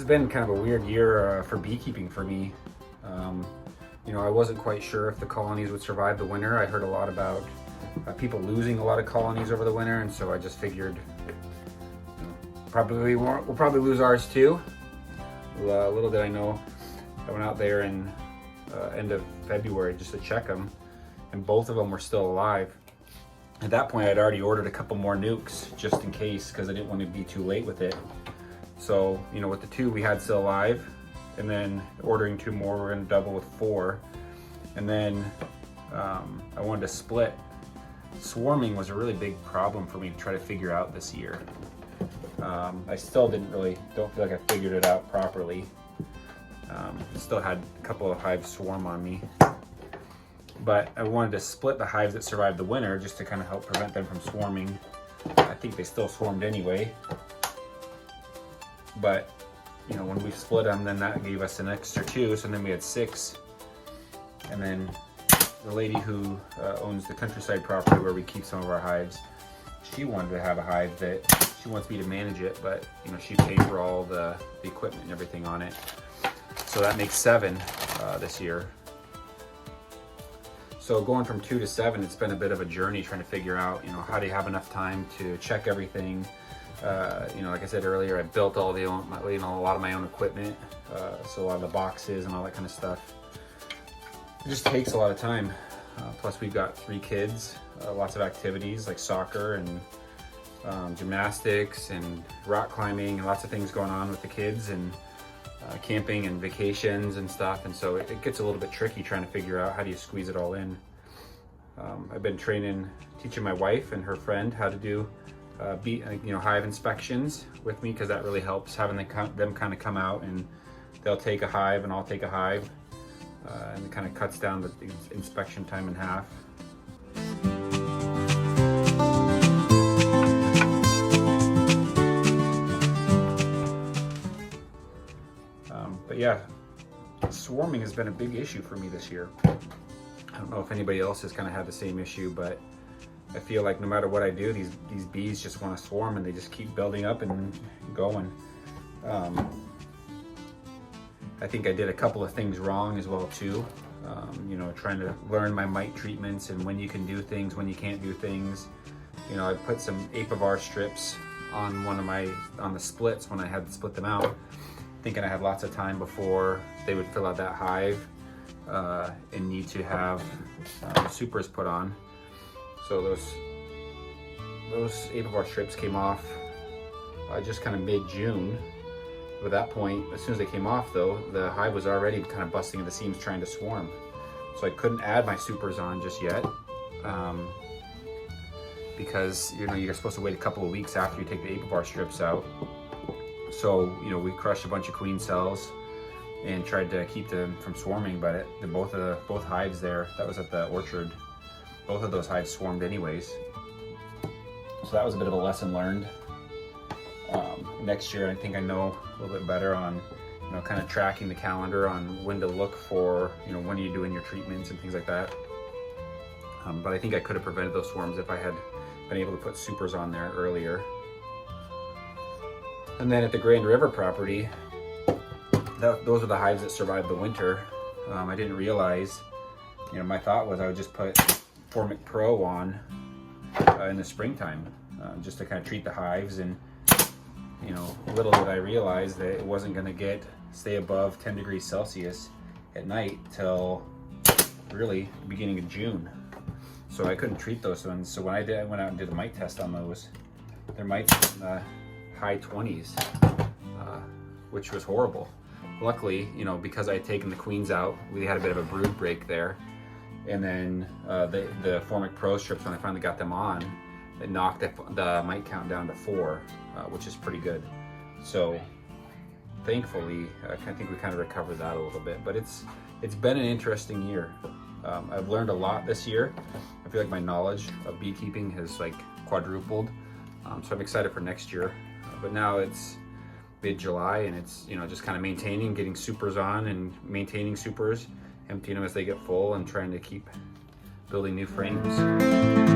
has been kind of a weird year for beekeeping for me. I wasn't quite sure if the colonies would survive the winter. I heard a lot about people losing a lot of colonies over the winter, and so I just figured we'll probably lose ours too. Little did I know, I went out there in end of February just to check them, and both of them were still alive. At that point, I'd already ordered a couple more nukes just in case, because I didn't want to be too late with it. So, with the 2 we had still alive, and then ordering 2 more, we're going to double with 4. And then I wanted to split. Swarming was a really big problem for me to try to figure out this year. I still don't feel like I figured it out properly. Still had a couple of hives swarm on me. But I wanted to split the hives that survived the winter just to kind of help prevent them from swarming. I think they still swarmed anyway. But, when we split them, then that gave us an extra 2, so then we had 6. And then the lady who owns the countryside property where we keep some of our hives, she wanted to have a hive that she wants me to manage it, but she paid for all the equipment and everything on it. So that makes 7 this year. So going from 2 to 7, it's been a bit of a journey trying to figure out, how do you have enough time to check everything. Like I said earlier, I built all a lot of my own equipment, so a lot of the boxes and all that kind of stuff. It just takes a lot of time. Plus we've got 3 kids, lots of activities like soccer and gymnastics and rock climbing and lots of things going on with the kids, and camping and vacations and stuff. And so it gets a little bit tricky trying to figure out how do you squeeze it all in. I've been teaching my wife and her friend how to do hive inspections with me, because that really helps, having them kind of come out and they'll take a hive and I'll take a hive, and it kind of cuts down the inspection time in half. But yeah, swarming has been a big issue for me this year. I don't know if anybody else has kind of had the same issue, but I feel like no matter what I do, these bees just want to swarm, and they just keep building up and going. I think I did a couple of things wrong as well too. Trying to learn my mite treatments and when you can do things, when you can't do things. I put some apivar strips on on the splits when I had to split them out, thinking I had lots of time before they would fill out that hive and need to have supers put on. So those apivar strips came off just kind of mid-June. At that point, as soon as they came off though, the hive was already kind of busting at the seams trying to swarm. So I couldn't add my supers on just yet, because you're supposed to wait a couple of weeks after you take the apivar strips out. So we crushed a bunch of queen cells and tried to keep them from swarming, but both hives there, that was at the orchard, both of those hives swarmed anyways. So that was a bit of a lesson learned. Next year, I think I know a little bit better on, kind of tracking the calendar on when to look for, when are you doing your treatments and things like that. But I think I could have prevented those swarms if I had been able to put supers on there earlier. And then at the Grand River property, those are the hives that survived the winter. I didn't realize, my thought was I would just put Formic Pro on in the springtime, just to kind of treat the hives. And little did I realize that it wasn't going to stay above 10 degrees Celsius at night till really beginning of June. So I couldn't treat those ones. So when I went out and did a mite test on those, their mites in the high 20s, which was horrible. Luckily, because I had taken the queens out, we had a bit of a brood break there. And then the Formic Pro strips, when I finally got them on, it knocked the mite count down to 4, which is pretty good. So thankfully, I think we kind of recovered that a little bit. But it's been an interesting year. I've learned a lot this year. I feel like my knowledge of beekeeping has quadrupled. So I'm excited for next year. But now it's mid-July, and it's just kind of maintaining, getting supers on and maintaining supers, emptying them as they get full, and trying to keep building new frames.